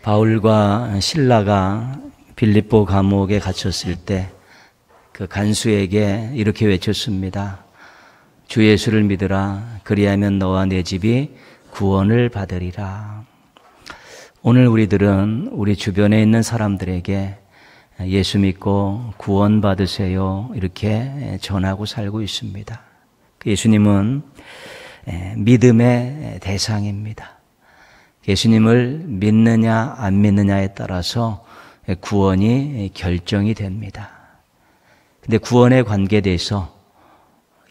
바울과 실라가 빌립보 감옥에 갇혔을 때 그 간수에게 이렇게 외쳤습니다. 주 예수를 믿으라. 그리하면 너와 내 집이 구원을 받으리라. 오늘 우리들은 우리 주변에 있는 사람들에게 예수 믿고 구원 받으세요 이렇게 전하고 살고 있습니다. 예수님은 믿음의 대상입니다. 예수님을 믿느냐 안 믿느냐에 따라서 구원이 결정이 됩니다. 근데 구원에 관계돼서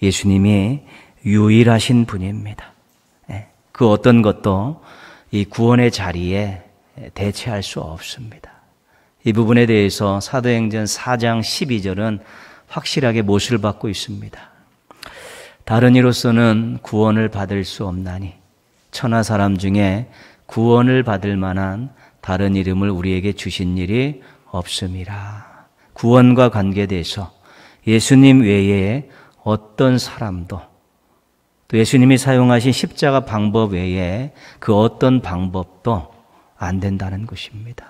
예수님이 유일하신 분입니다. 그 어떤 것도 이 구원의 자리에 대체할 수 없습니다. 이 부분에 대해서 사도행전 4장 12절은 확실하게 못을 받고 있습니다. 다른 이로서는 구원을 받을 수 없나니 천하 사람 중에 구원을 받을 만한 다른 이름을 우리에게 주신 일이 없음이라. 구원과 관계돼서 예수님 외에 어떤 사람도 또 예수님이 사용하신 십자가 방법 외에 그 어떤 방법도 안 된다는 것입니다.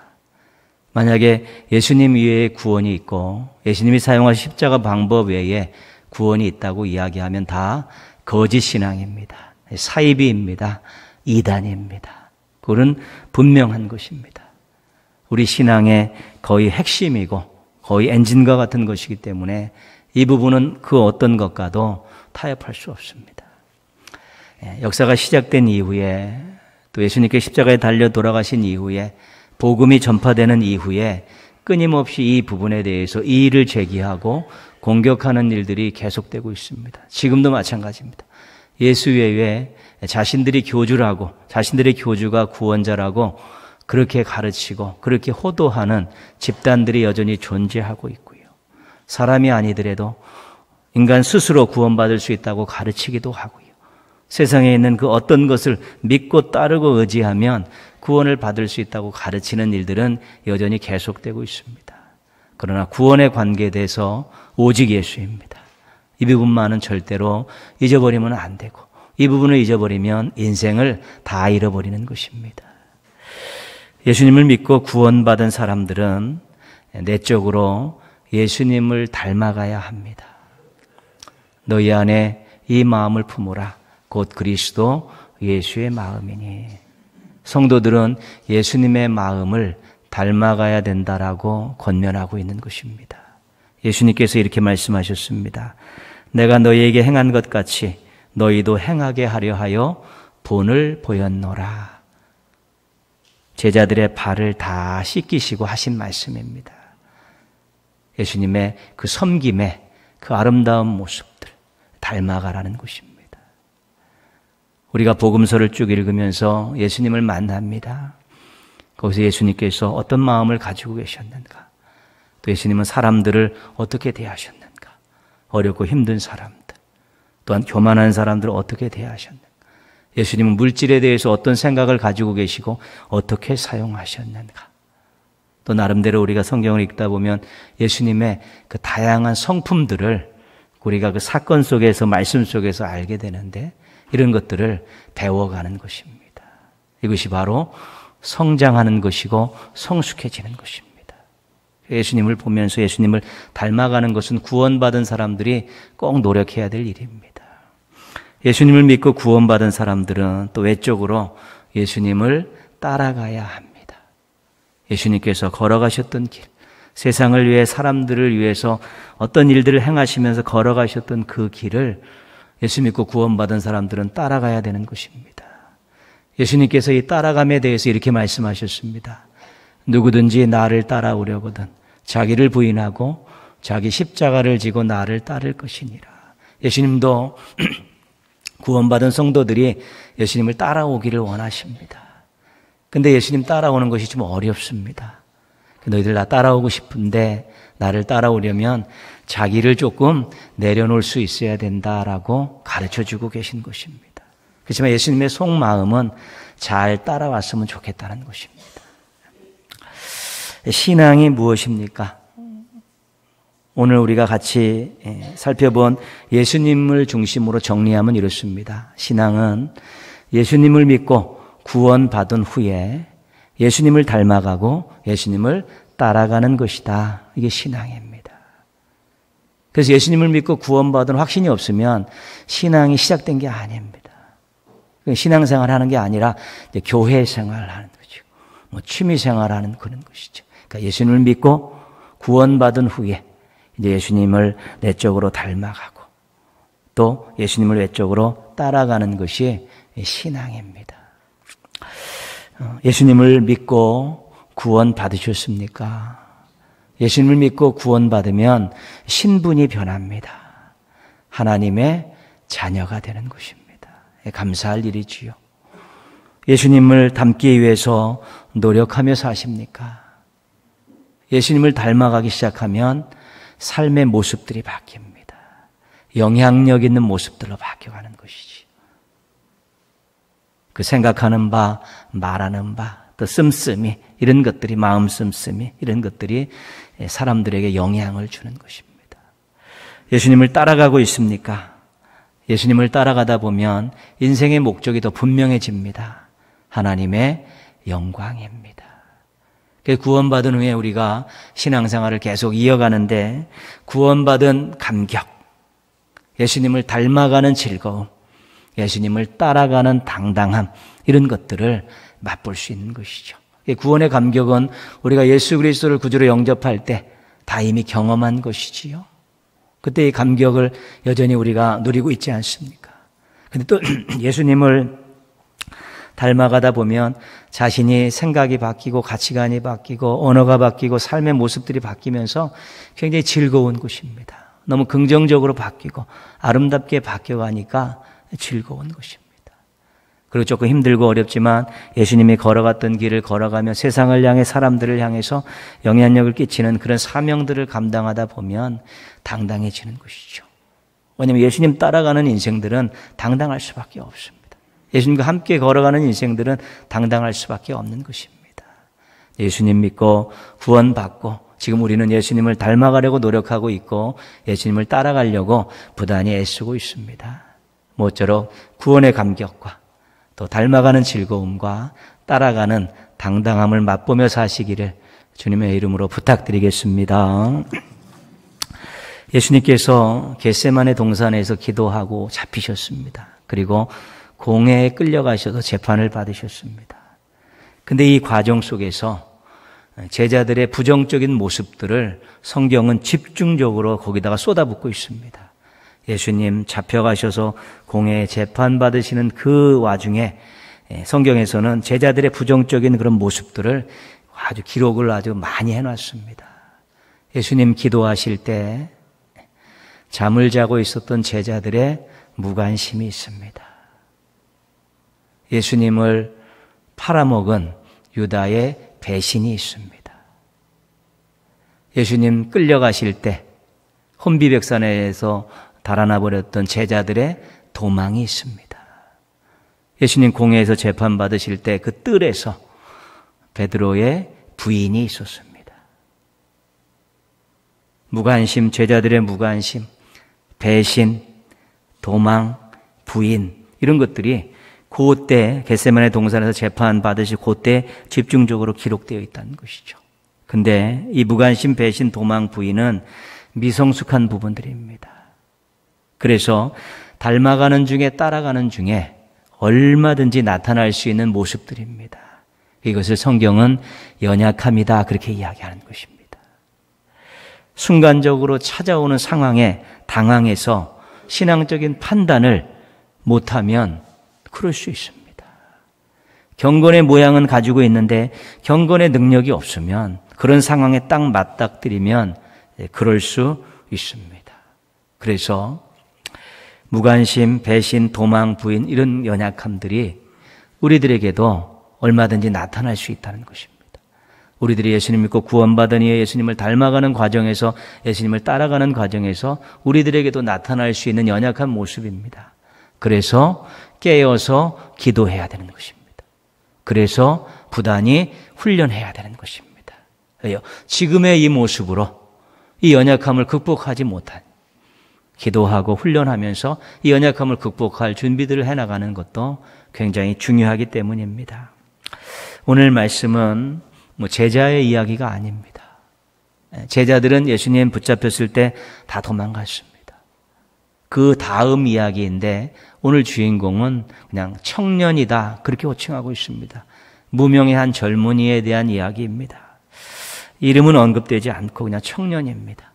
만약에 예수님 외에 구원이 있고 예수님이 사용하신 십자가 방법 외에 구원이 있다고 이야기하면 다 거짓 신앙입니다. 사이비입니다. 이단입니다. 그건 분명한 것입니다. 우리 신앙의 거의 핵심이고 거의 엔진과 같은 것이기 때문에 이 부분은 그 어떤 것과도 타협할 수 없습니다. 역사가 시작된 이후에 또 예수님께 십자가에 달려 돌아가신 이후에 복음이 전파되는 이후에 끊임없이 이 부분에 대해서 이의를 제기하고 공격하는 일들이 계속되고 있습니다. 지금도 마찬가지입니다. 예수 외에 자신들이 교주라고 자신들의 교주가 구원자라고 그렇게 가르치고 그렇게 호도하는 집단들이 여전히 존재하고 있고요. 사람이 아니더라도 인간 스스로 구원받을 수 있다고 가르치기도 하고요. 세상에 있는 그 어떤 것을 믿고 따르고 의지하면 구원을 받을 수 있다고 가르치는 일들은 여전히 계속되고 있습니다. 그러나 구원에 관계돼서 오직 예수입니다. 이 부분만은 절대로 잊어버리면 안 되고 이 부분을 잊어버리면 인생을 다 잃어버리는 것입니다. 예수님을 믿고 구원받은 사람들은 내적으로 예수님을 닮아가야 합니다. 너희 안에 이 마음을 품으라. 곧 그리스도 예수의 마음이니. 성도들은 예수님의 마음을 닮아가야 된다라고 권면하고 있는 것입니다. 예수님께서 이렇게 말씀하셨습니다. 내가 너희에게 행한 것 같이 너희도 행하게 하려 하여 본을 보였노라. 제자들의 발을 다 씻기시고 하신 말씀입니다. 예수님의 그 섬김의 그 아름다운 모습들 닮아가라는 것입니다. 우리가 복음서를 쭉 읽으면서 예수님을 만납니다. 거기서 예수님께서 어떤 마음을 가지고 계셨는가, 또 예수님은 사람들을 어떻게 대하셨는가, 어렵고 힘든 사람들, 또한 교만한 사람들을 어떻게 대하셨는가, 예수님은 물질에 대해서 어떤 생각을 가지고 계시고 어떻게 사용하셨는가. 또 나름대로 우리가 성경을 읽다 보면 예수님의 그 다양한 성품들을 우리가 그 사건 속에서 말씀 속에서 알게 되는데 이런 것들을 배워가는 것입니다. 이것이 바로 성장하는 것이고 성숙해지는 것입니다. 예수님을 보면서 예수님을 닮아가는 것은 구원받은 사람들이 꼭 노력해야 될 일입니다. 예수님을 믿고 구원받은 사람들은 또 외적으로 예수님을 따라가야 합니다. 예수님께서 걸어가셨던 길, 세상을 위해 사람들을 위해서 어떤 일들을 행하시면서 걸어가셨던 그 길을 예수 믿고 구원받은 사람들은 따라가야 되는 것입니다. 예수님께서 이 따라감에 대해서 이렇게 말씀하셨습니다. 누구든지 나를 따라오려거든 자기를 부인하고 자기 십자가를 지고 나를 따를 것이니라. 예수님도 구원받은 성도들이 예수님을 따라오기를 원하십니다. 근데 예수님 따라오는 것이 좀 어렵습니다. 너희들 나 따라오고 싶은데 나를 따라오려면 자기를 조금 내려놓을 수 있어야 된다라고 가르쳐주고 계신 것입니다. 그렇지만 예수님의 속마음은 잘 따라왔으면 좋겠다는 것입니다. 신앙이 무엇입니까? 오늘 우리가 같이 살펴본 예수님을 중심으로 정리하면 이렇습니다. 신앙은 예수님을 믿고 구원받은 후에 예수님을 닮아가고 예수님을 따라가는 것이다. 이게 신앙입니다. 그래서 예수님을 믿고 구원받은 확신이 없으면 신앙이 시작된 게 아닙니다. 신앙생활 하는 게 아니라 이제 교회 생활을 하는 거죠. 뭐 취미 생활하는 그런 것이죠. 그러니까 예수님을 믿고 구원받은 후에 이제 예수님을 내적으로 닮아가고 또 예수님을 외적으로 따라가는 것이 신앙입니다. 예수님을 믿고 구원 받으셨습니까? 예수님을 믿고 구원받으면 신분이 변합니다. 하나님의 자녀가 되는 것입니다. 감사할 일이지요. 예수님을 닮기 위해서 노력하며 사십니까? 예수님을 닮아가기 시작하면 삶의 모습들이 바뀝니다. 영향력 있는 모습들로 바뀌어가는 것이지. 그 생각하는 바, 말하는 바, 또 씀씀이 이런 것들이 마음 씀씀이 이런 것들이 사람들에게 영향을 주는 것입니다. 예수님을 따라가고 있습니까? 예수님을 따라가다 보면 인생의 목적이 더 분명해집니다. 하나님의 영광입니다. 구원받은 후에 우리가 신앙생활을 계속 이어가는데 구원받은 감격, 예수님을 닮아가는 즐거움, 예수님을 따라가는 당당함 이런 것들을 맛볼 수 있는 것이죠. 구원의 감격은 우리가 예수 그리스도를 구주로 영접할 때 다 이미 경험한 것이지요. 그때 이 감격을 여전히 우리가 누리고 있지 않습니까? 근데 또 예수님을 닮아가다 보면 자신이 생각이 바뀌고 가치관이 바뀌고 언어가 바뀌고 삶의 모습들이 바뀌면서 굉장히 즐거운 것입니다. 너무 긍정적으로 바뀌고 아름답게 바뀌어가니까 즐거운 것입니다. 그리고 조금 힘들고 어렵지만 예수님이 걸어갔던 길을 걸어가며 세상을 향해 사람들을 향해서 영향력을 끼치는 그런 사명들을 감당하다 보면 당당해지는 것이죠. 왜냐하면 예수님 따라가는 인생들은 당당할 수밖에 없습니다. 예수님과 함께 걸어가는 인생들은 당당할 수밖에 없는 것입니다. 예수님 믿고 구원받고 지금 우리는 예수님을 닮아가려고 노력하고 있고 예수님을 따라가려고 부단히 애쓰고 있습니다. 모쪼록 구원의 감격과 또 닮아가는 즐거움과 따라가는 당당함을 맛보며 사시기를 주님의 이름으로 부탁드리겠습니다. 예수님께서 겟세마네 동산에서 기도하고 잡히셨습니다. 그리고 공회에 끌려가셔서 재판을 받으셨습니다. 근데 이 과정 속에서 제자들의 부정적인 모습들을 성경은 집중적으로 거기다가 쏟아붓고 있습니다. 예수님 잡혀가셔서 공회에 재판받으시는 그 와중에 성경에서는 제자들의 부정적인 그런 모습들을 아주 기록을 아주 많이 해놨습니다. 예수님 기도하실 때 잠을 자고 있었던 제자들의 무관심이 있습니다. 예수님을 팔아먹은 유다의 배신이 있습니다. 예수님 끌려가실 때 혼비백산에서 달아나 버렸던 제자들의 도망이 있습니다. 예수님 공회에서 재판받으실 때 그 뜰에서 베드로의 부인이 있었습니다. 무관심, 제자들의 무관심, 배신, 도망, 부인 이런 것들이 그때 겟세마네 동산에서 재판받으실 그때 집중적으로 기록되어 있다는 것이죠. 근데 이 무관심, 배신, 도망, 부인은 미성숙한 부분들입니다. 그래서 닮아가는 중에 따라가는 중에 얼마든지 나타날 수 있는 모습들입니다. 이것을 성경은 연약함이다 그렇게 이야기하는 것입니다. 순간적으로 찾아오는 상황에 당황해서 신앙적인 판단을 못하면 그럴 수 있습니다. 경건의 모양은 가지고 있는데 경건의 능력이 없으면 그런 상황에 딱 맞닥뜨리면 그럴 수 있습니다. 그래서 무관심, 배신, 도망, 부인 이런 연약함들이 우리들에게도 얼마든지 나타날 수 있다는 것입니다. 우리들이 예수님 믿고 구원받은 이에 예수님을 닮아가는 과정에서 예수님을 따라가는 과정에서 우리들에게도 나타날 수 있는 연약한 모습입니다. 그래서 깨어서 기도해야 되는 것입니다. 그래서 부단히 훈련해야 되는 것입니다. 지금의 이 모습으로 이 연약함을 극복하지 못한 기도하고 훈련하면서 이 연약함을 극복할 준비들을 해나가는 것도 굉장히 중요하기 때문입니다. 오늘 말씀은 제자의 이야기가 아닙니다. 제자들은 예수님 붙잡혔을 때 다 도망갔습니다. 그 다음 이야기인데 오늘 주인공은 그냥 청년이다, 그렇게 호칭하고 있습니다. 무명의 한 젊은이에 대한 이야기입니다. 이름은 언급되지 않고 그냥 청년입니다.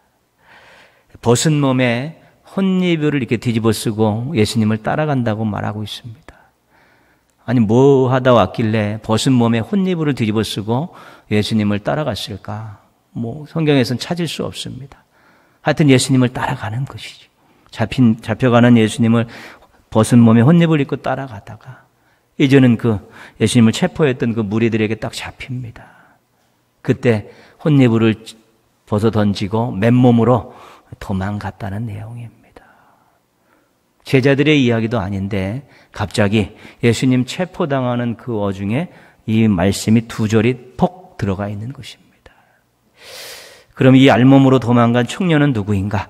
벗은 몸에 혼이불을 이렇게 뒤집어 쓰고 예수님을 따라간다고 말하고 있습니다. 아니, 뭐 하다 왔길래 벗은 몸에 혼이불을 뒤집어 쓰고 예수님을 따라갔을까? 성경에서는 찾을 수 없습니다. 하여튼 예수님을 따라가는 것이죠. 잡혀가는 예수님을 벗은 몸에 혼입을 입고 따라가다가 이제는 그 예수님을 체포했던 그 무리들에게 딱 잡힙니다. 그때 혼이불을 벗어 던지고 맨몸으로 도망갔다는 내용입니다. 제자들의 이야기도 아닌데 갑자기 예수님 체포당하는 그 와중에 이 말씀이 두 절이 폭 들어가 있는 것입니다. 그럼 이 알몸으로 도망간 청년은 누구인가?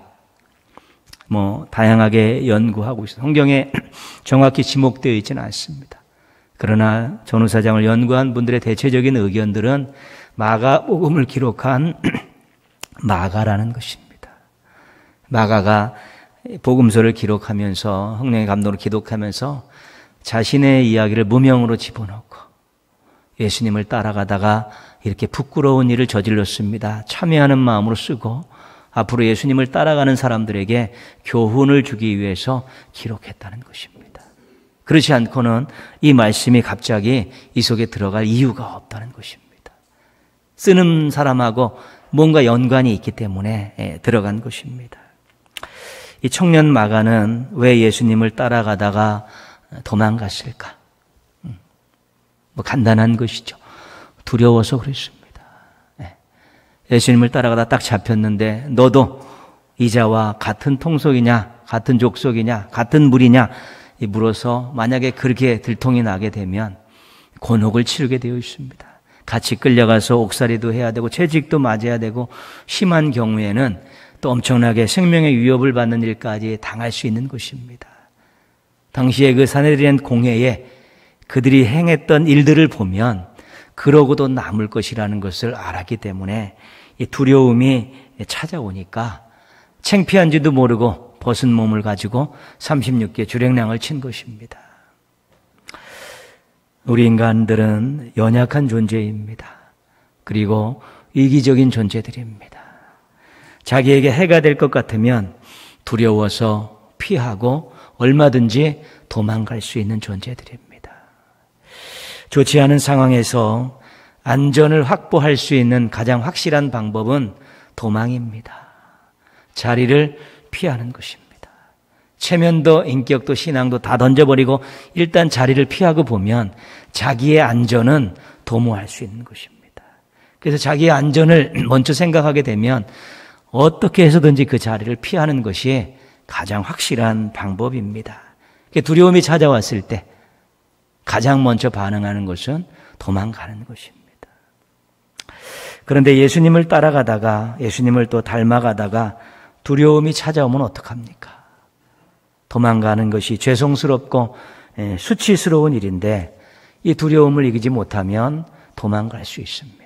다양하게 연구하고 있어요. 성경에 정확히 지목되어 있지는 않습니다. 그러나 전후사장을 연구한 분들의 대체적인 의견들은 마가복음을 기록한 마가라는 것입니다. 마가가 복음서를 기록하면서 성령의 감동으로 기록하면서 자신의 이야기를 무명으로 집어넣고 예수님을 따라가다가 이렇게 부끄러운 일을 저질렀습니다. 참여하는 마음으로 쓰고 앞으로 예수님을 따라가는 사람들에게 교훈을 주기 위해서 기록했다는 것입니다. 그렇지 않고는 이 말씀이 갑자기 이 속에 들어갈 이유가 없다는 것입니다. 쓰는 사람하고 뭔가 연관이 있기 때문에 들어간 것입니다. 이 청년 마가는 왜 예수님을 따라가다가 도망갔을까? 간단한 것이죠. 두려워서 그랬습니다. 예수님을 따라가다 딱 잡혔는데 너도 이자와 같은 통속이냐, 같은 족속이냐, 같은 무리냐 물어서 만약에 그렇게 들통이 나게 되면 곤혹을 치르게 되어 있습니다. 같이 끌려가서 옥살이도 해야 되고 채직도 맞아야 되고 심한 경우에는 또 엄청나게 생명의 위협을 받는 일까지 당할 수 있는 것입니다. 당시에 그 산헤드린 공회에 그들이 행했던 일들을 보면 그러고도 남을 것이라는 것을 알았기 때문에 이 두려움이 찾아오니까 창피한지도 모르고 벗은 몸을 가지고 36개 주랭랑을 친 것입니다. 우리 인간들은 연약한 존재입니다. 그리고 이기적인 존재들입니다. 자기에게 해가 될 것 같으면 두려워서 피하고 얼마든지 도망갈 수 있는 존재들입니다. 좋지 않은 상황에서 안전을 확보할 수 있는 가장 확실한 방법은 도망입니다. 자리를 피하는 것입니다. 체면도 인격도 신앙도 다 던져버리고 일단 자리를 피하고 보면 자기의 안전은 도모할 수 있는 것입니다. 그래서 자기의 안전을 먼저 생각하게 되면 어떻게 해서든지 그 자리를 피하는 것이 가장 확실한 방법입니다. 두려움이 찾아왔을 때 가장 먼저 반응하는 것은 도망가는 것입니다. 그런데 예수님을 따라가다가 예수님을 또 닮아가다가 두려움이 찾아오면 어떡합니까? 도망가는 것이 죄송스럽고 수치스러운 일인데 이 두려움을 이기지 못하면 도망갈 수 있습니다.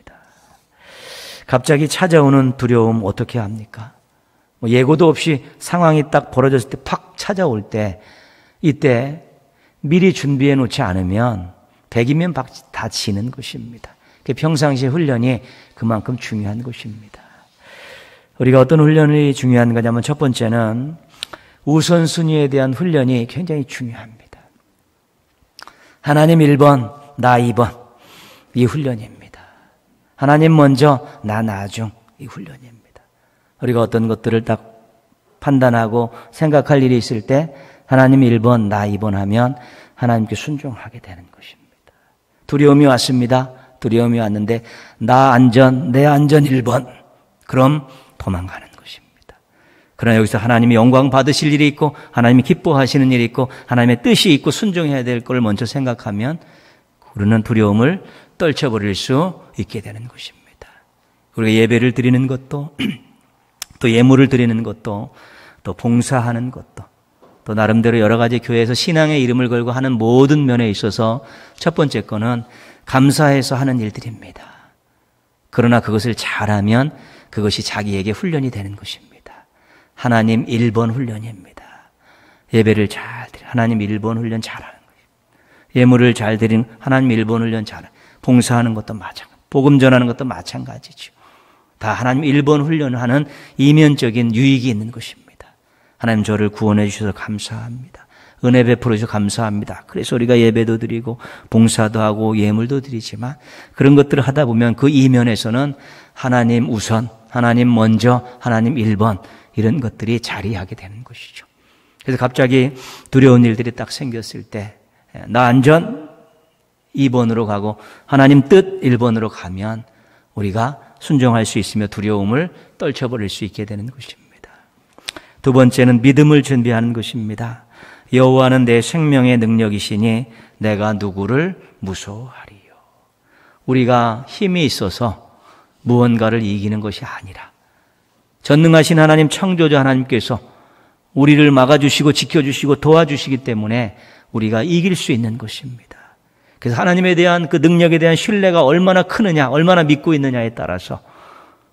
갑자기 찾아오는 두려움 어떻게 합니까? 예고도 없이 상황이 딱 벌어졌을 때 팍 찾아올 때 이때 미리 준비해 놓지 않으면 백이면 다 지는 것입니다. 평상시 훈련이 그만큼 중요한 것입니다. 우리가 어떤 훈련이 중요한 거냐면 첫 번째는 우선순위에 대한 훈련이 굉장히 중요합니다. 하나님 1번, 나 2번 이 훈련입니다. 하나님 먼저, 나 나중 이 훈련입니다. 우리가 어떤 것들을 딱 판단하고 생각할 일이 있을 때 하나님 1번, 나 2번 하면 하나님께 순종하게 되는 것입니다. 두려움이 왔습니다. 두려움이 왔는데 나 안전, 내 안전 1번. 그럼 도망가는 것입니다. 그러나 여기서 하나님이 영광 받으실 일이 있고 하나님이 기뻐하시는 일이 있고 하나님의 뜻이 있고 순종해야 될 걸 먼저 생각하면 우리는 두려움을 떨쳐버릴 수 있게 되는 것입니다. 우리가 예배를 드리는 것도 또 예물을 드리는 것도 또 봉사하는 것도 또 나름대로 여러 가지 교회에서 신앙의 이름을 걸고 하는 모든 면에 있어서 첫 번째 거는 감사해서 하는 일들입니다. 그러나 그것을 잘하면 그것이 자기에게 훈련이 되는 것입니다. 하나님 1번 훈련입니다. 예배를 잘 드리는 하나님 1번 훈련 잘하는 거예요. 예물을 잘 드리는 하나님 1번 훈련 잘하는, 봉사하는 것도 마찬가지, 복음 전하는 것도 마찬가지죠. 다 하나님 1번 훈련하는 이면적인 유익이 있는 것입니다. 하나님 저를 구원해 주셔서 감사합니다. 은혜 베풀어 주셔서 감사합니다. 그래서 우리가 예배도 드리고 봉사도 하고 예물도 드리지만 그런 것들을 하다 보면 그 이면에서는 하나님 우선, 하나님 먼저, 하나님 1번 이런 것들이 자리하게 되는 것이죠. 그래서 갑자기 두려운 일들이 딱 생겼을 때 나 안전 2번으로 가고 하나님 뜻 1번으로 가면 우리가 순종할 수 있으며 두려움을 떨쳐버릴 수 있게 되는 것입니다. 두 번째는 믿음을 준비하는 것입니다. 여호와는 내 생명의 능력이시니 내가 누구를 무서워하리요. 우리가 힘이 있어서 무언가를 이기는 것이 아니라 전능하신 하나님 창조자 하나님께서 우리를 막아주시고 지켜주시고 도와주시기 때문에 우리가 이길 수 있는 것입니다. 그래서 하나님에 대한 그 능력에 대한 신뢰가 얼마나 크느냐, 얼마나 믿고 있느냐에 따라서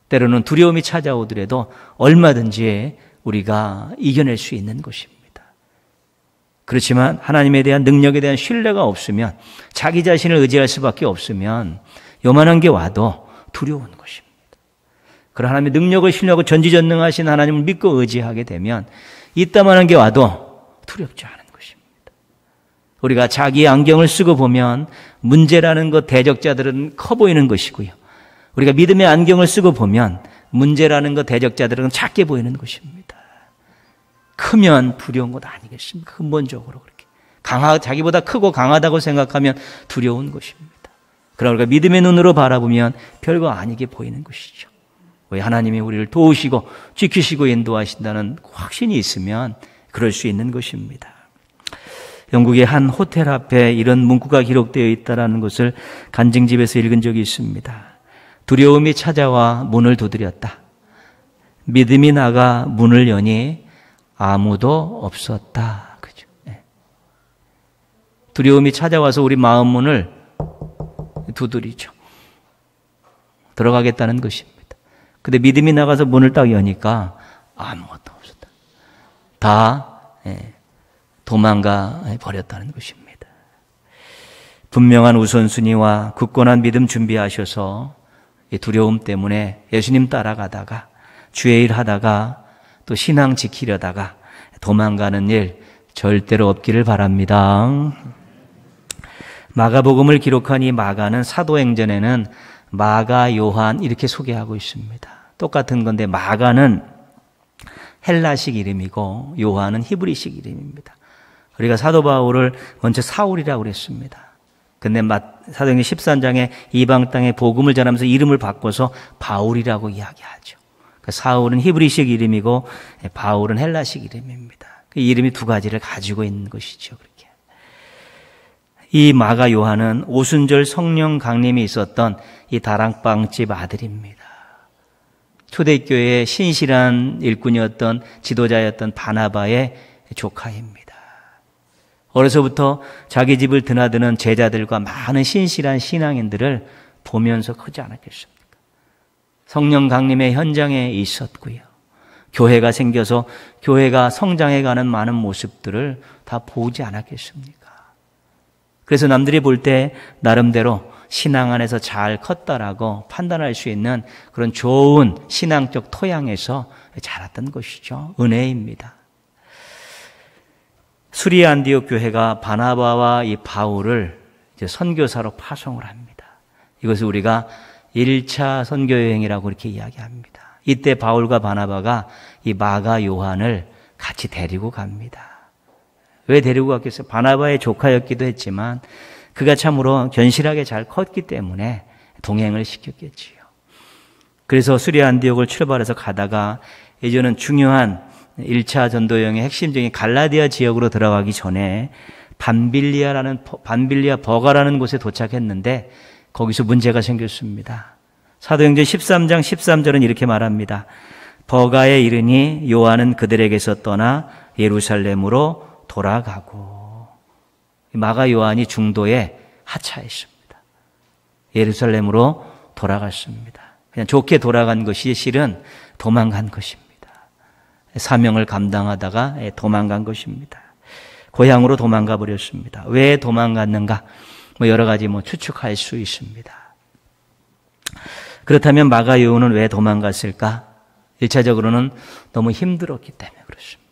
때로는 두려움이 찾아오더라도 얼마든지 우리가 이겨낼 수 있는 것입니다. 그렇지만 하나님에 대한 능력에 대한 신뢰가 없으면, 자기 자신을 의지할 수밖에 없으면 요만한 게 와도 두려운 것입니다. 그런 하나님의 능력을 신뢰하고 전지전능하신 하나님을 믿고 의지하게 되면 이따만한 게 와도 두렵지 않은 것입니다. 우리가 자기의 안경을 쓰고 보면 문제라는 것, 대적자들은 커 보이는 것이고요. 우리가 믿음의 안경을 쓰고 보면 문제라는 것, 대적자들은 작게 보이는 것입니다. 크면 두려운 것 아니겠습니까? 근본적으로 그렇게. 자기보다 크고 강하다고 생각하면 두려운 것입니다. 그러나 우리가 믿음의 눈으로 바라보면 별거 아니게 보이는 것이죠. 왜 하나님이 우리를 도우시고 지키시고 인도하신다는 확신이 있으면 그럴 수 있는 것입니다. 영국의 한 호텔 앞에 이런 문구가 기록되어 있다는 것을 간증집에서 읽은 적이 있습니다. 두려움이 찾아와 문을 두드렸다. 믿음이 나가 문을 여니 아무도 없었다. 그죠? 네. 두려움이 찾아와서 우리 마음 문을 두드리죠. 들어가겠다는 것입니다. 근데 믿음이 나가서 문을 딱 여니까 아무것도 없었다. 다 도망가 버렸다는 것입니다. 분명한 우선순위와 굳건한 믿음 준비하셔서 두려움 때문에 예수님 따라가다가 주의 일 하다가 또 신앙 지키려다가 도망가는 일 절대로 없기를 바랍니다. 마가복음을 기록한 이 마가는 사도행전에는 마가 요한 이렇게 소개하고 있습니다. 똑같은 건데 마가는 헬라식 이름이고 요한은 히브리식 이름입니다. 우리가 사도 바울을 먼저 사울이라고 그랬습니다. 근데 사도행전 13장에 이방 땅에 복음을 전하면서 이름을 바꿔서 바울이라고 이야기하죠. 사울은 히브리식 이름이고 바울은 헬라식 이름입니다. 그 이름이 두 가지를 가지고 있는 것이죠. 그렇게. 이 마가 요한은 오순절 성령 강림이 있었던 이 다락방집 아들입니다. 초대교회의 신실한 일꾼이었던 지도자였던 바나바의 조카입니다. 어려서부터 자기 집을 드나드는 제자들과 많은 신실한 신앙인들을 보면서 크지 않았겠습니까? 성령 강림의 현장에 있었고요. 교회가 생겨서 교회가 성장해가는 많은 모습들을 다 보지 않았겠습니까? 그래서 남들이 볼 때 나름대로 신앙 안에서 잘 컸다라고 판단할 수 있는 그런 좋은 신앙적 토양에서 자랐던 것이죠. 은혜입니다. 수리 안디옥 교회가 바나바와 이 바울을 이제 선교사로 파송을 합니다. 이것을 우리가 1차 선교 여행이라고 이렇게 이야기합니다. 이때 바울과 바나바가 이 마가 요한을 같이 데리고 갑니다. 왜 데리고 갔겠어요? 바나바의 조카였기도 했지만 그가 참으로 견실하게 잘 컸기 때문에 동행을 시켰겠지요. 그래서 수리 안디옥을 출발해서 가다가 이제는 중요한 1차 전도여행의 핵심적인 갈라디아 지역으로 들어가기 전에 반빌리아 버가라는 곳에 도착했는데 거기서 문제가 생겼습니다. 사도행전 13장 13절은 이렇게 말합니다. 버가에 이르니 요한은 그들에게서 떠나 예루살렘으로 돌아가고, 마가 요한이 중도에 하차했습니다. 예루살렘으로 돌아갔습니다. 그냥 좋게 돌아간 것이 실은 도망간 것입니다. 사명을 감당하다가 도망간 것입니다. 고향으로 도망가 버렸습니다. 왜 도망갔는가? 여러 가지 추측할 수 있습니다. 그렇다면 마가요은은 왜 도망갔을까? 1차적으로는 너무 힘들었기 때문에 그렇습니다.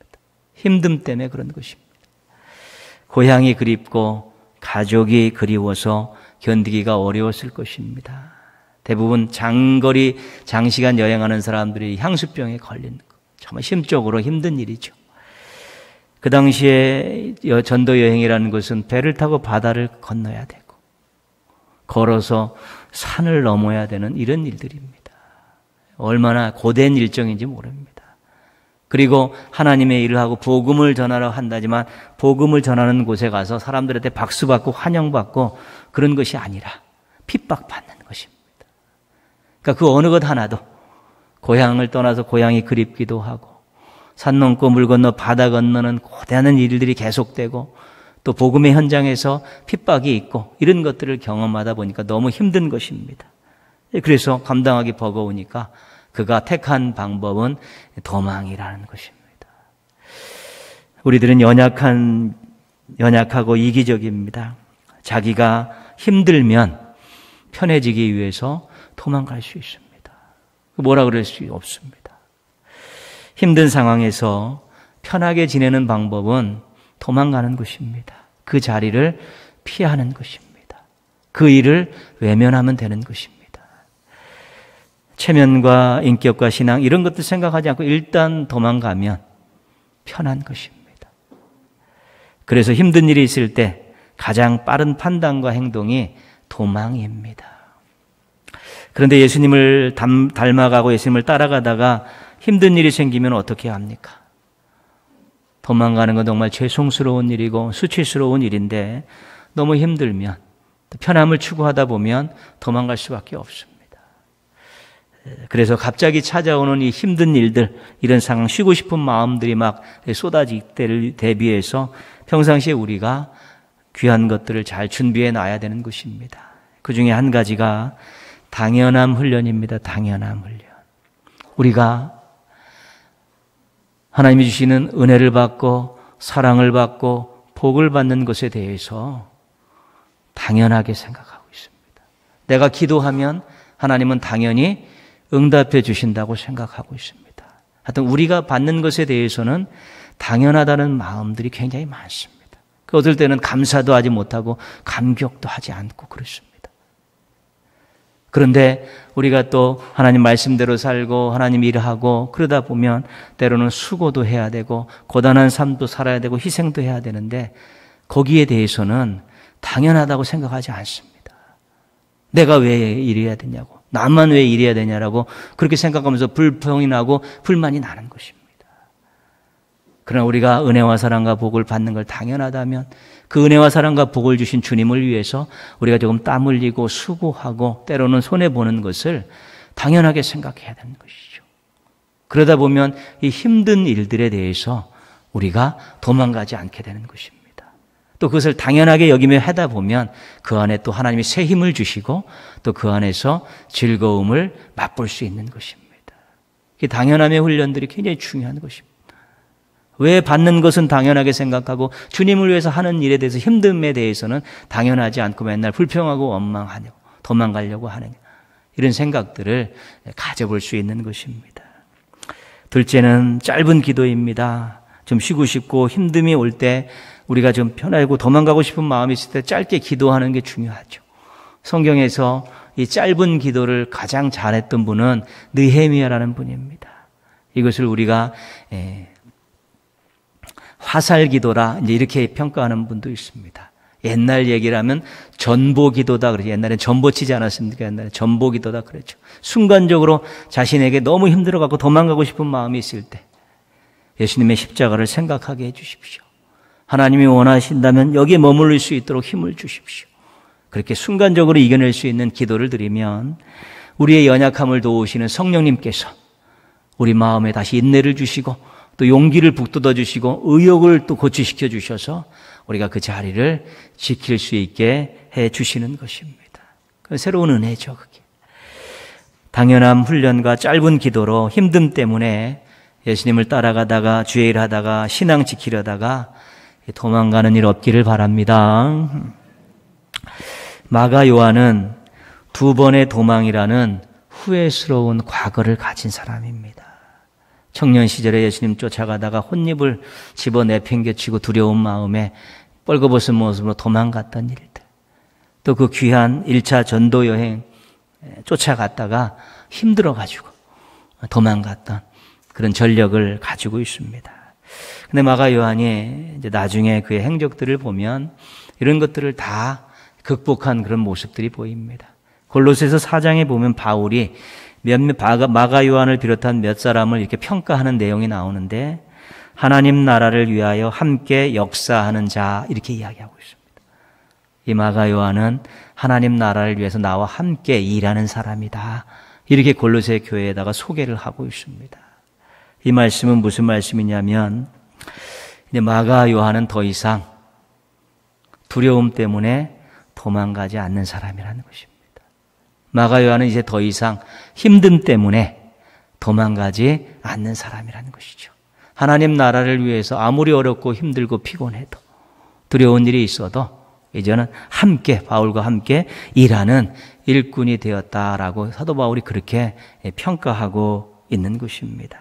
힘듦 때문에 그런 것입니다. 고향이 그립고 가족이 그리워서 견디기가 어려웠을 것입니다. 대부분 장거리, 장시간 여행하는 사람들이 향수병에 걸리는 것, 정말 심적으로 힘든 일이죠. 그 당시에 전도 여행이라는 것은 배를 타고 바다를 건너야 되고 걸어서 산을 넘어야 되는 이런 일들입니다. 얼마나 고된 일정인지 모릅니다. 그리고 하나님의 일을 하고 복음을 전하러 한다지만 복음을 전하는 곳에 가서 사람들한테 박수받고 환영받고 그런 것이 아니라 핍박받는 것입니다. 그러니까 그 어느 것 하나도 고향을 떠나서 고향이 그립기도 하고 산 넘고 물 건너 바다 건너는 고대한 일들이 계속되고 또 복음의 현장에서 핍박이 있고 이런 것들을 경험하다 보니까 너무 힘든 것입니다. 그래서 감당하기 버거우니까 그가 택한 방법은 도망이라는 것입니다. 우리들은 연약하고 이기적입니다. 자기가 힘들면 편해지기 위해서 도망갈 수 있습니다. 뭐라 그럴 수 없습니다. 힘든 상황에서 편하게 지내는 방법은 도망가는 것입니다. 그 자리를 피하는 것입니다. 그 일을 외면하면 되는 것입니다. 체면과 인격과 신앙 이런 것들 생각하지 않고 일단 도망가면 편한 것입니다. 그래서 힘든 일이 있을 때 가장 빠른 판단과 행동이 도망입니다. 그런데 예수님을 닮아가고 예수님을 따라가다가 힘든 일이 생기면 어떻게 합니까? 도망가는 건 정말 죄송스러운 일이고 수치스러운 일인데 너무 힘들면 편함을 추구하다 보면 도망갈 수밖에 없습니다. 그래서 갑자기 찾아오는 이 힘든 일들, 이런 상황, 쉬고 싶은 마음들이 막 쏟아질 때를 대비해서 평상시에 우리가 귀한 것들을 잘 준비해 놔야 되는 것입니다. 그 중에 한 가지가 당연함 훈련입니다. 당연함 훈련. 우리가 하나님이 주시는 은혜를 받고 사랑을 받고 복을 받는 것에 대해서 당연하게 생각하고 있습니다. 내가 기도하면 하나님은 당연히 응답해 주신다고 생각하고 있습니다. 하여튼 우리가 받는 것에 대해서는 당연하다는 마음들이 굉장히 많습니다. 어떨 때는 감사도 하지 못하고 감격도 하지 않고 그렇습니다. 그런데 우리가 또 하나님 말씀대로 살고 하나님 일하고 그러다 보면 때로는 수고도 해야 되고 고단한 삶도 살아야 되고 희생도 해야 되는데 거기에 대해서는 당연하다고 생각하지 않습니다. 내가 왜 이래야 되냐고, 나만 왜 이래야 되냐라고 그렇게 생각하면서 불평이 나고 불만이 나는 것입니다. 그러나 우리가 은혜와 사랑과 복을 받는 걸 당연하다면 그 은혜와 사랑과 복을 주신 주님을 위해서 우리가 조금 땀 흘리고 수고하고 때로는 손해보는 것을 당연하게 생각해야 되는 것이죠. 그러다 보면 이 힘든 일들에 대해서 우리가 도망가지 않게 되는 것입니다. 또 그것을 당연하게 여기며 하다 보면 그 안에 또 하나님이 새 힘을 주시고 또 그 안에서 즐거움을 맛볼 수 있는 것입니다. 이 당연함의 훈련들이 굉장히 중요한 것입니다. 왜 받는 것은 당연하게 생각하고 주님을 위해서 하는 일에 대해서 힘듦에 대해서는 당연하지 않고 맨날 불평하고 원망하려고 도망가려고 하느냐, 이런 생각들을 가져볼 수 있는 것입니다. 둘째는 짧은 기도입니다. 좀 쉬고 싶고 힘듦이 올 때 우리가 좀 편하고 도망가고 싶은 마음이 있을 때 짧게 기도하는 게 중요하죠. 성경에서 이 짧은 기도를 가장 잘했던 분은 느헤미야라는 분입니다. 이것을 우리가 화살 기도라 이렇게 평가하는 분도 있습니다. 옛날 얘기를 하면 전보 기도다 그러죠. 옛날엔 전보 치지 않았습니까? 옛날에 전보 기도다 그랬죠. 순간적으로 자신에게 너무 힘들어가고 도망가고 싶은 마음이 있을 때 예수님의 십자가를 생각하게 해 주십시오. 하나님이 원하신다면 여기에 머무를 수 있도록 힘을 주십시오. 그렇게 순간적으로 이겨낼 수 있는 기도를 드리면 우리의 연약함을 도우시는 성령님께서 우리 마음에 다시 인내를 주시고 또 용기를 북돋아 주시고 의욕을 또 고취시켜 주셔서 우리가 그 자리를 지킬 수 있게 해 주시는 것입니다. 새로운 은혜죠, 그게. 당연한 훈련과 짧은 기도로 힘듦 때문에 예수님을 따라가다가 주의 일 하다가 신앙 지키려다가 도망가는 일 없기를 바랍니다. 마가 요한은 2번의 도망이라는 후회스러운 과거를 가진 사람입니다. 청년 시절에 예수님 쫓아가다가 혼입을 집어 내팽개치고 두려운 마음에 뻘거벗은 모습으로 도망갔던 일들, 또 그 귀한 1차 전도 여행 쫓아갔다가 힘들어가지고 도망갔던 그런 전력을 가지고 있습니다. 근데 마가 요한이 이제 나중에 그의 행적들을 보면 이런 것들을 다 극복한 그런 모습들이 보입니다. 골로새서 4장에 보면 바울이 마가 요한을 비롯한 몇 사람을 이렇게 평가하는 내용이 나오는데, 하나님 나라를 위하여 함께 역사하는 자, 이렇게 이야기하고 있습니다. 이 마가 요한은 하나님 나라를 위해서 나와 함께 일하는 사람이다, 이렇게 골로새 교회에다가 소개를 하고 있습니다. 이 말씀은 무슨 말씀이냐면, 이제 마가 요한은 더 이상 두려움 때문에 도망가지 않는 사람이라는 것입니다. 마가 요한은 이제 더 이상 힘듦 때문에 도망가지 않는 사람이라는 것이죠. 하나님 나라를 위해서 아무리 어렵고 힘들고 피곤해도 두려운 일이 있어도 이제는 함께, 바울과 함께 일하는 일꾼이 되었다라고 사도 바울이 그렇게 평가하고 있는 것입니다.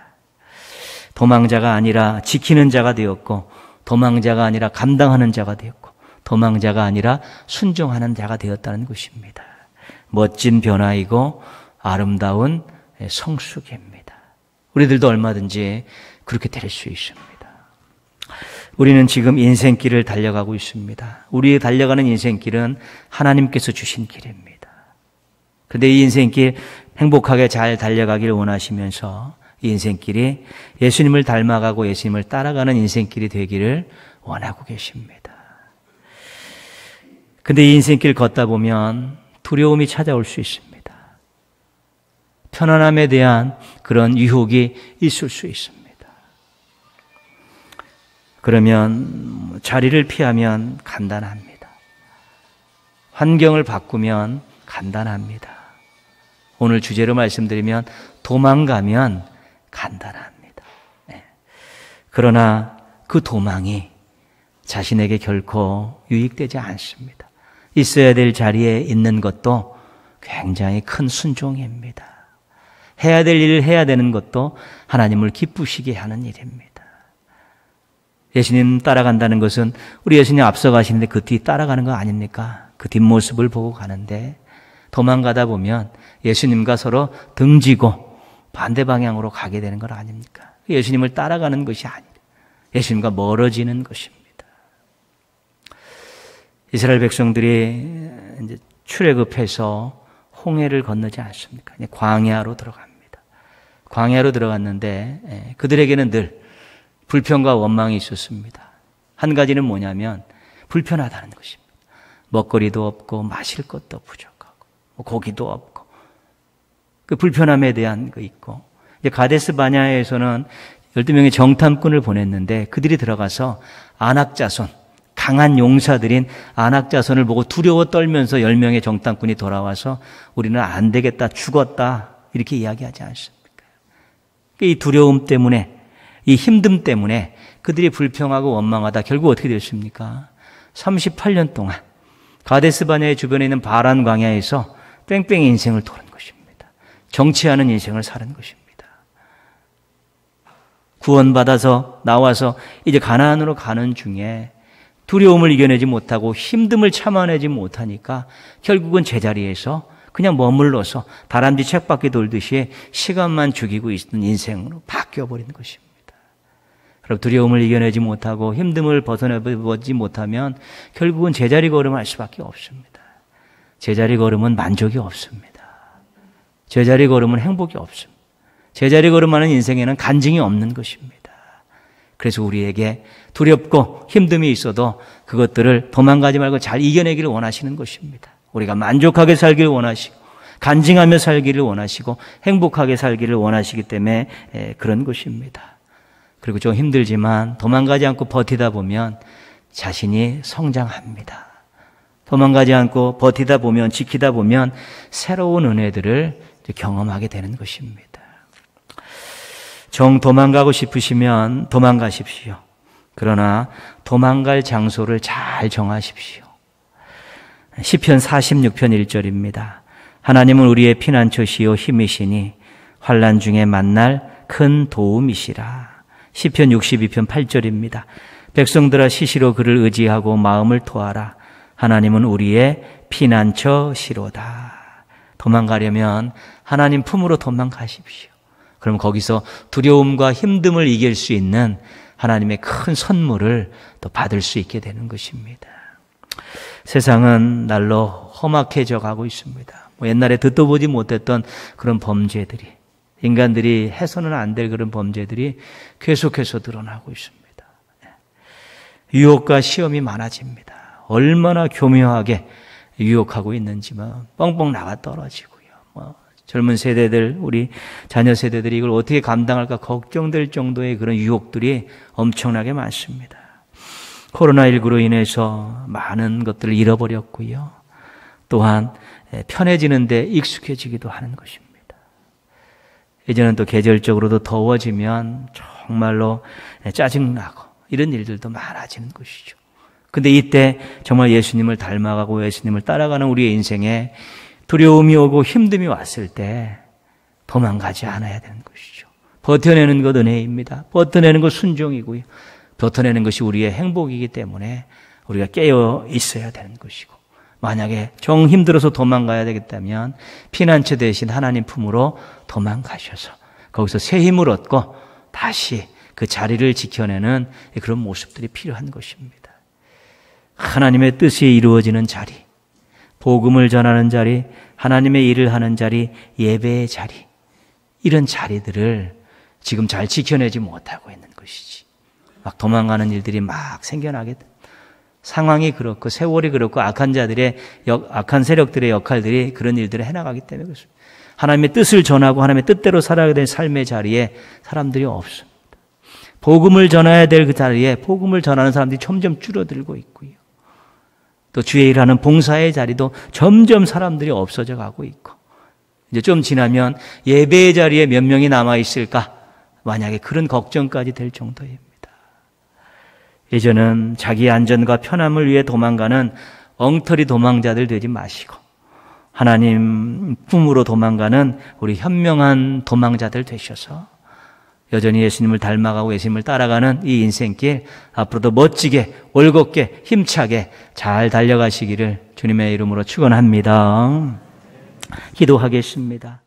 도망자가 아니라 지키는 자가 되었고, 도망자가 아니라 감당하는 자가 되었고, 도망자가 아니라 순종하는 자가 되었다는 것입니다. 멋진 변화이고 아름다운 성숙입니다. 우리들도 얼마든지 그렇게 될 수 있습니다. 우리는 지금 인생길을 달려가고 있습니다. 우리의 달려가는 인생길은 하나님께서 주신 길입니다. 그런데 이 인생길 행복하게 잘 달려가기를 원하시면서 이 인생길이 예수님을 닮아가고 예수님을 따라가는 인생길이 되기를 원하고 계십니다. 근데 이 인생길 걷다 보면 두려움이 찾아올 수 있습니다. 편안함에 대한 그런 유혹이 있을 수 있습니다. 그러면 자리를 피하면 간단합니다. 환경을 바꾸면 간단합니다. 오늘 주제로 말씀드리면 도망가면 간단합니다. 네. 그러나 그 도망이 자신에게 결코 유익되지 않습니다. 있어야 될 자리에 있는 것도 굉장히 큰 순종입니다. 해야 될 일을 해야 되는 것도 하나님을 기쁘시게 하는 일입니다. 예수님 따라간다는 것은 우리 예수님 앞서 가시는데 그 뒤 따라가는 거 아닙니까? 그 뒷모습을 보고 가는데, 도망가다 보면 예수님과 서로 등지고 반대 방향으로 가게 되는 것 아닙니까? 예수님을 따라가는 것이 아니라 예수님과 멀어지는 것입니다. 이스라엘 백성들이 이제 출애굽해서 홍해를 건너지 않습니까? 광야로 들어갑니다. 광야로 들어갔는데 그들에게는 늘 불평과 원망이 있었습니다. 한 가지는 뭐냐면 불편하다는 것입니다. 먹거리도 없고 마실 것도 부족하고 고기도 없고, 그 불편함에 대한 거 있고, 가데스 바냐에서는 12명의 정탐꾼을 보냈는데 그들이 들어가서 아낙자손, 강한 용사들인 아낙자손을 보고 두려워 떨면서 10명의 정탐꾼이 돌아와서 우리는 안 되겠다, 죽었다, 이렇게 이야기하지 않습니까? 이 두려움 때문에, 이 힘듦 때문에 그들이 불평하고 원망하다 결국 어떻게 됐습니까? 38년 동안 가데스 바냐의 주변에 있는 바란 광야에서 뺑뺑이 인생을 도는 것입니다. 정치하는 인생을 사는 것입니다. 구원받아서 나와서 이제 가나안으로 가는 중에 두려움을 이겨내지 못하고 힘듦을 참아내지 못하니까 결국은 제자리에서 그냥 머물러서 다람쥐 쳇바퀴 돌듯이 시간만 죽이고 있는 인생으로 바뀌어버린 것입니다. 그럼 두려움을 이겨내지 못하고 힘듦을 벗어내지 못하면 결국은 제자리 걸음할 수밖에 없습니다. 제자리 걸음은 만족이 없습니다. 제자리 걸음은 행복이 없습니다. 제자리 걸음하는 인생에는 간증이 없는 것입니다. 그래서 우리에게 두렵고 힘듦이 있어도 그것들을 도망가지 말고 잘 이겨내기를 원하시는 것입니다. 우리가 만족하게 살기를 원하시고 간증하며 살기를 원하시고 행복하게 살기를 원하시기 때문에 그런 것입니다. 그리고 좀 힘들지만 도망가지 않고 버티다 보면 자신이 성장합니다. 도망가지 않고 버티다 보면, 지키다 보면 새로운 은혜들을 경험하게 되는 것입니다. 정 도망가고 싶으시면 도망가십시오. 그러나 도망갈 장소를 잘 정하십시오. 시편 46편 1절입니다. 하나님은 우리의 피난처시요 힘이시니 환난 중에 만날 큰 도움이시라. 시편 62편 8절입니다. 백성들아 시시로 그를 의지하고 마음을 토하라. 하나님은 우리의 피난처시로다. 도망가려면 하나님 품으로 도망가십시오. 그럼 거기서 두려움과 힘듦을 이길 수 있는 하나님의 큰 선물을 또 받을 수 있게 되는 것입니다. 세상은 날로 험악해져 가고 있습니다. 옛날에 듣도 보지 못했던 그런 범죄들이, 인간들이 해서는 안 될 그런 범죄들이 계속해서 드러나고 있습니다. 유혹과 시험이 많아집니다. 얼마나 교묘하게 유혹하고 있는지만 뻥뻥 나가 떨어지고요. 젊은 세대들, 우리 자녀 세대들이 이걸 어떻게 감당할까 걱정될 정도의 그런 유혹들이 엄청나게 많습니다. 코로나19로 인해서 많은 것들을 잃어버렸고요. 또한 편해지는데 익숙해지기도 하는 것입니다. 이제는 또 계절적으로도 더워지면 정말로 짜증나고 이런 일들도 많아지는 것이죠. 근데 이때 정말 예수님을 닮아가고 예수님을 따라가는 우리의 인생에 두려움이 오고 힘듦이 왔을 때 도망가지 않아야 되는 것이죠. 버텨내는 것 은혜입니다. 버텨내는 것 순종이고요. 버텨내는 것이 우리의 행복이기 때문에 우리가 깨어 있어야 되는 것이고, 만약에 정 힘들어서 도망가야 되겠다면 피난처 대신 하나님 품으로 도망가셔서 거기서 새 힘을 얻고 다시 그 자리를 지켜내는 그런 모습들이 필요한 것입니다. 하나님의 뜻이 이루어지는 자리, 복음을 전하는 자리, 하나님의 일을 하는 자리, 예배의 자리, 이런 자리들을 지금 잘 지켜내지 못하고 있는 것이지. 막 도망가는 일들이 막 생겨나게 돼. 상황이 그렇고 세월이 그렇고 악한 세력들의 역할들이 그런 일들을 해나가기 때문에 그렇습니다. 하나님의 뜻을 전하고 하나님의 뜻대로 살아야 될 삶의 자리에 사람들이 없습니다. 복음을 전해야 될 그 자리에 복음을 전하는 사람들이 점점 줄어들고 있고요. 또 주의 일하는 봉사의 자리도 점점 사람들이 없어져 가고 있고, 이제 좀 지나면 예배의 자리에 몇 명이 남아 있을까? 만약에 그런 걱정까지 될 정도입니다. 이제는 자기 안전과 편함을 위해 도망가는 엉터리 도망자들 되지 마시고 하나님 품으로 도망가는 우리 현명한 도망자들 되셔서 여전히 예수님을 닮아가고 예수님을 따라가는 이 인생길 앞으로도 멋지게, 올곧게, 힘차게 잘 달려가시기를 주님의 이름으로 축원합니다. 기도하겠습니다.